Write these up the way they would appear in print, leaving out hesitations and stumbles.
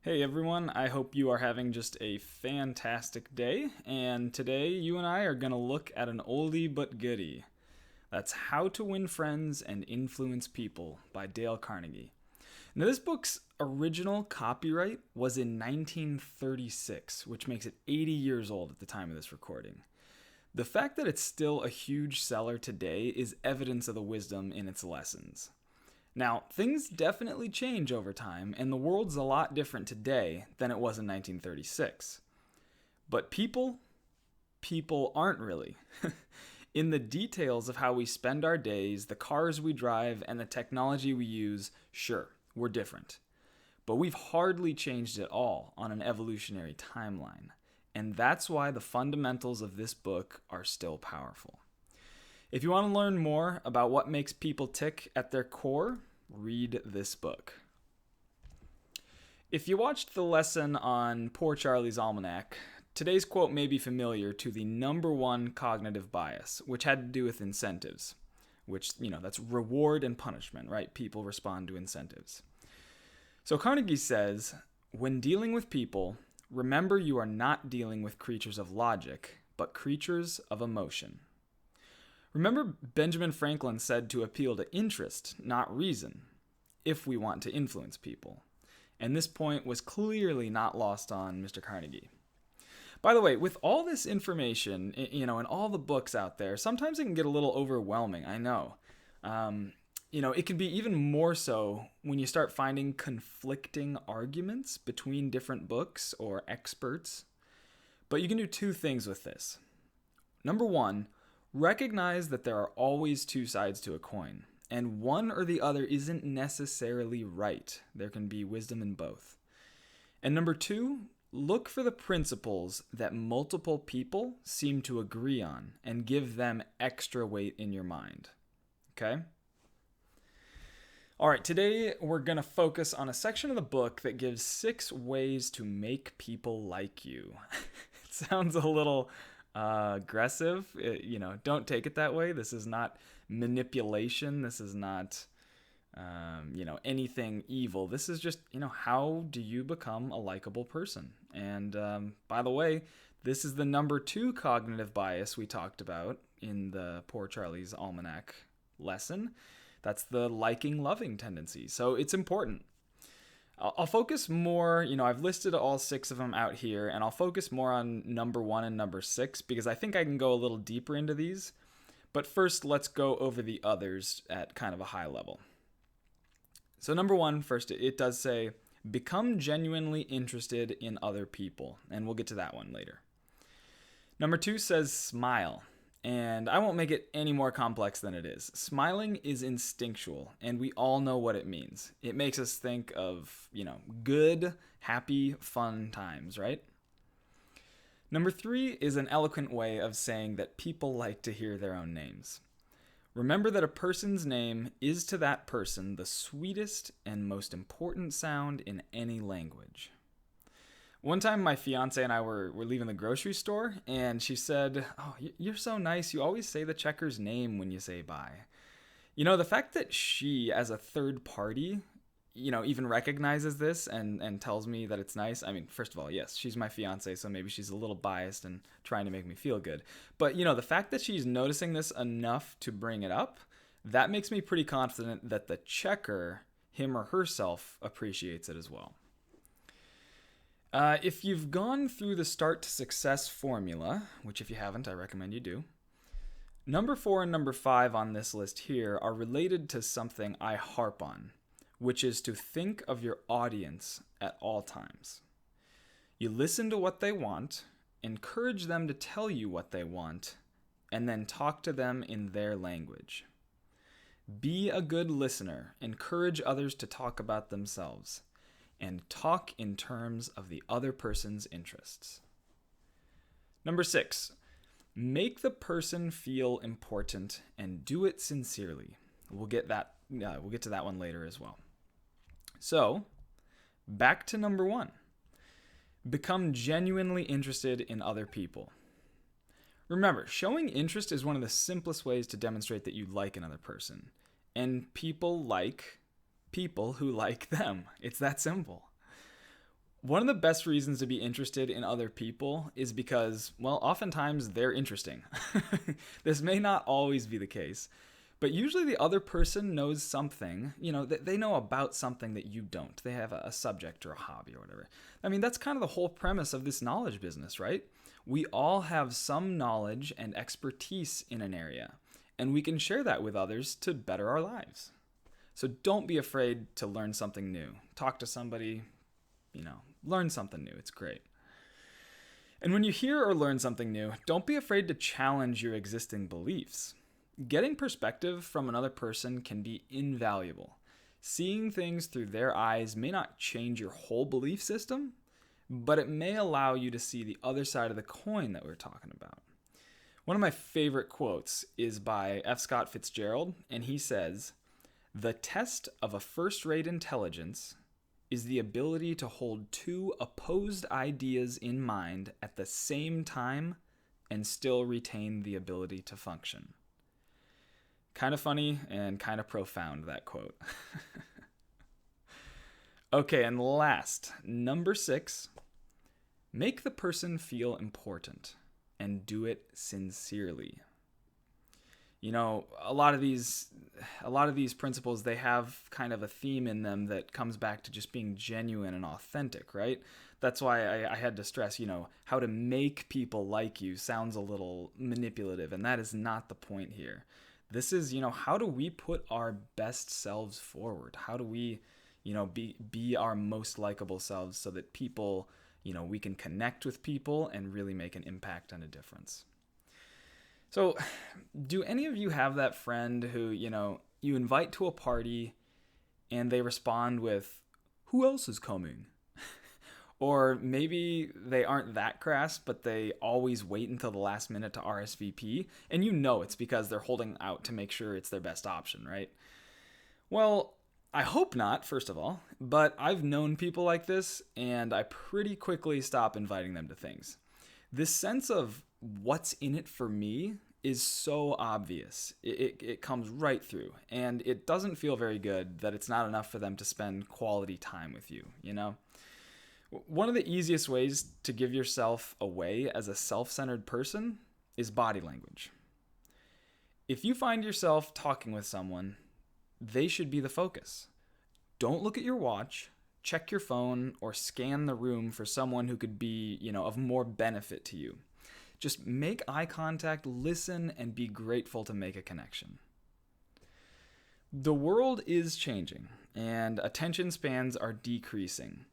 Hey everyone, I hope you are having just a fantastic day. And today you and I are going to look at an oldie but goodie. That's How to Win Friends and Influence People by Dale Carnegie. Now, this book's original copyright was in 1936, which makes it 80 years old at the time of this recording. The fact that it's still a huge seller today is evidence of the wisdom in its lessons. Now, things definitely change over time, and the world's a lot different today than it was in 1936. But people aren't really. In the details of how we spend our days, the cars we drive, and the technology we use, sure, we're different. But we've hardly changed at all on an evolutionary timeline. And that's why the fundamentals of this book are still powerful. If you want to learn more about what makes people tick at their core, read this book. If you watched the lesson on Poor Charlie's Almanac, today's quote may be familiar to the number one cognitive bias, which had to do with incentives, which, that's reward and punishment, right? People respond to incentives. So Carnegie says, when dealing with people, remember you are not dealing with creatures of logic, but creatures of emotion. Remember, Benjamin Franklin said to appeal to interest, not reason, if we want to influence people. And this point was clearly not lost on Mr. Carnegie. By the way, with all this information, and all the books out there, sometimes it can get a little overwhelming, I know. It can be even more so when you start finding conflicting arguments between different books or experts. But you can do two things with this. Number one, recognize that there are always two sides to a coin, and one or the other isn't necessarily right. There can be wisdom in both. And number two, look for the principles that multiple people seem to agree on and give them extra weight in your mind. Okay? All right, today we're going to focus on a section of the book that gives 6 ways to make people like you. It sounds a little aggressive. Don't take it that way. This is not manipulation. This is not, anything evil. This is just, how do you become a likable person? And by the way, this is the number 2 cognitive bias we talked about in the Poor Charlie's Almanac lesson. That's the liking-loving tendency. So it's important. I'll focus more, I've listed all 6 of them out here, and I'll focus more on number 1 and number 6 because I think I can go a little deeper into these. But first, let's go over the others at kind of a high level. So number 1, first, it does say, become genuinely interested in other people, and we'll get to that one later. Number 2 says smile. And I won't make it any more complex than it is. Smiling is instinctual, and we all know what it means. It makes us think of, good, happy, fun times, right? Number 3 is an eloquent way of saying that people like to hear their own names. Remember that a person's name is to that person the sweetest and most important sound in any language. One time my fiance and I were leaving the grocery store, and she said, "Oh, you're so nice. You always say the checker's name when you say bye." The fact that she, as a third party, even recognizes this and tells me that it's nice. I mean, first of all, yes, she's my fiance, so maybe she's a little biased and trying to make me feel good. But, the fact that she's noticing this enough to bring it up, that makes me pretty confident that the checker, him or herself, appreciates it as well. If you've gone through the Start to Success formula, which if you haven't, I recommend you do, number 4 and number 5 on this list here are related to something I harp on, which is to think of your audience at all times. You listen to what they want, encourage them to tell you what they want, and then talk to them in their language. Be a good listener, encourage others to talk about themselves, and talk in terms of the other person's interests. Number 6, make the person feel important and do it sincerely. We'll get to that one later as well. So, back to number 1. Become genuinely interested in other people. Remember, showing interest is one of the simplest ways to demonstrate that you like another person. And people like people who like them. It's that simple. One of the best reasons to be interested in other people is because, well, oftentimes they're interesting. This may not always be the case, but usually the other person knows something, they know about something that you don't. They have a subject or a hobby or whatever. I mean, that's kind of the whole premise of this knowledge business, right? We all have some knowledge and expertise in an area, and we can share that with others to better our lives. So don't be afraid to learn something new. Talk to somebody, learn something new. It's great. And when you hear or learn something new, don't be afraid to challenge your existing beliefs. Getting perspective from another person can be invaluable. Seeing things through their eyes may not change your whole belief system, but it may allow you to see the other side of the coin that we're talking about. One of my favorite quotes is by F. Scott Fitzgerald, and he says, "The test of a first-rate intelligence is the ability to hold two opposed ideas in mind at the same time and still retain the ability to function." Kind of funny and kind of profound, that quote. Okay, and last, number 6, make the person feel important and do it sincerely. A lot of these principles, they have kind of a theme in them that comes back to just being genuine and authentic, right? That's why I had to stress, how to make people like you sounds a little manipulative, and that is not the point here. This is, how do we put our best selves forward? How do we, be our most likable selves so that people, we can connect with people and really make an impact and a difference. So, do any of you have that friend who, you invite to a party and they respond with, "Who else is coming?" Or maybe they aren't that crass, but they always wait until the last minute to RSVP, and it's because they're holding out to make sure it's their best option, right? Well, I hope not, first of all, but I've known people like this, and I pretty quickly stop inviting them to things. This sense of what's in it for me is so obvious. It comes right through, and it doesn't feel very good that it's not enough for them to spend quality time with you, One of the easiest ways to give yourself away as a self-centered person is body language. If you find yourself talking with someone, they should be the focus. Don't look at your watch, check your phone, or scan the room for someone who could be, of more benefit to you. Just make eye contact, listen, and be grateful to make a connection. The world is changing, and attention spans are decreasing.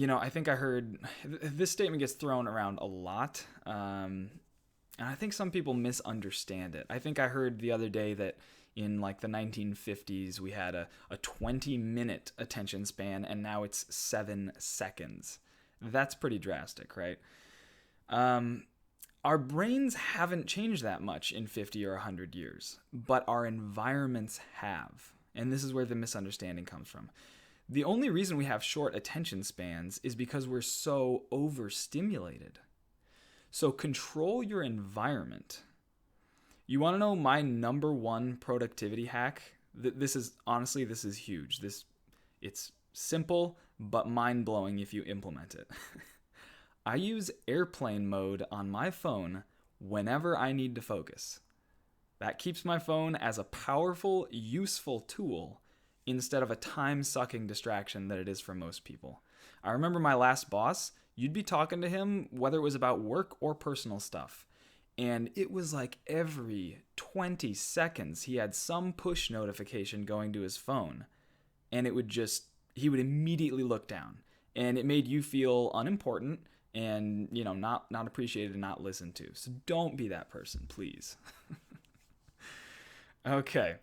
I think I heard this statement gets thrown around a lot, and I think some people misunderstand it. I think I heard the other day that in like the 1950s, we had a 20-minute attention span, and now it's 7 seconds. That's pretty drastic, right? Our brains haven't changed that much in 50 or 100 years, but our environments have. And this is where the misunderstanding comes from. The only reason we have short attention spans is because we're so overstimulated. So control your environment. You want to know my number one productivity hack? This is huge. It's simple, but mind-blowing if you implement it. I use airplane mode on my phone whenever I need to focus. That keeps my phone as a powerful, useful tool instead of a time-sucking distraction that it is for most people. I remember my last boss, you'd be talking to him whether it was about work or personal stuff. And it was like every 20 seconds he had some push notification going to his phone. And he would immediately look down. And it made you feel unimportant and, not appreciated and not listened to. So don't be that person, please. Okay.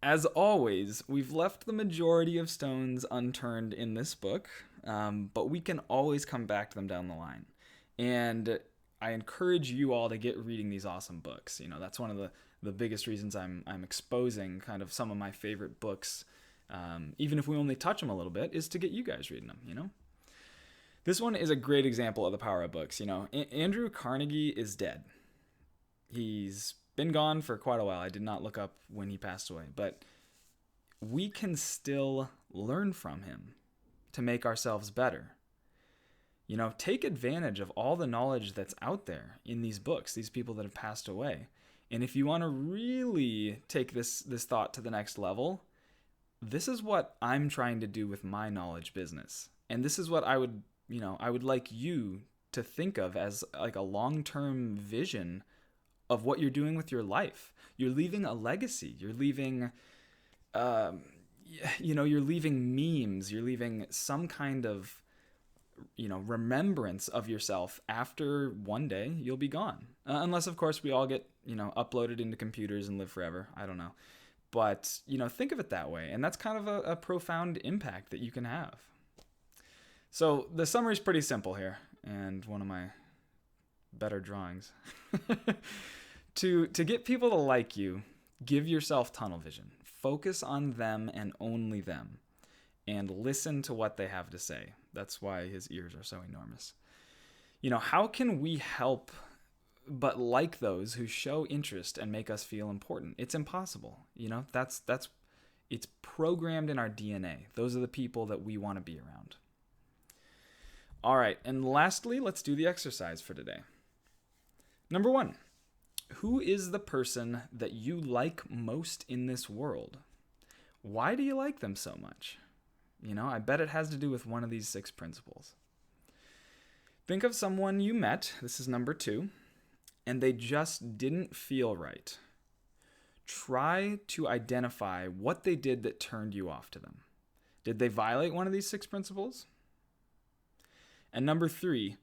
As always, we've left the majority of stones unturned in this book, but we can always come back to them down the line. And I encourage you all to get reading these awesome books. That's one of the biggest reasons I'm exposing kind of some of my favorite books, even if we only touch them a little bit, is to get you guys reading them, This one is a great example of the power of books. Andrew Carnegie is dead. He's been gone for quite a while. I did not look up when he passed away, but we can still learn from him. to make ourselves better. Take advantage of all the knowledge that's out there in these books, these people that have passed away. And if you want to really take this thought to the next level, this is what I'm trying to do with my knowledge business. And this is what I would like you to think of as like a long-term vision of what you're doing with your life. You're leaving a legacy. You're leaving, you're leaving memes. You're leaving some kind of, remembrance of yourself after one day you'll be gone. Unless, of course, we all get, uploaded into computers and live forever. I don't know. But, think of it that way. And that's kind of a profound impact that you can have. So the summary is pretty simple here, and one of my better drawings. To get people to like you, give yourself tunnel vision. Focus on them and only them, and listen to what they have to say. That's why his ears are so enormous. How can we help but like those who show interest and make us feel important? It's impossible. It's programmed in our DNA. Those are the people that we want to be around. All right, and lastly, let's do the exercise for today. Number 1, who is the person that you like most in this world? Why do you like them so much? I bet it has to do with one of these 6 principles. Think of someone you met, this is number 2, and they just didn't feel right. Try to identify what they did that turned you off to them. Did they violate one of these 6 principles? And number 3,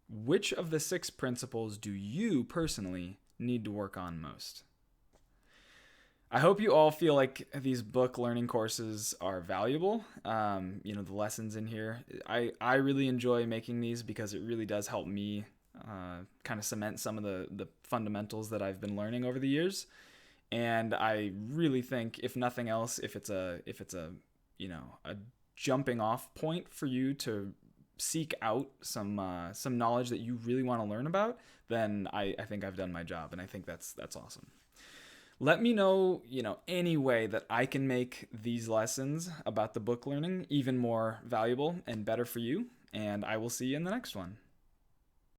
which of the 6 principles do you personally need to work on most? I hope you all feel like these book learning courses are valuable. The lessons in here. I really enjoy making these because it really does help me kind of cement some of the fundamentals that I've been learning over the years. And I really think, if nothing else, if it's a jumping off point for you to seek out some knowledge that you really want to learn about, then I think I've done my job, and I think that's awesome. Let me know, any way that I can make these lessons about the book learning even more valuable and better for you, and I will see you in the next one.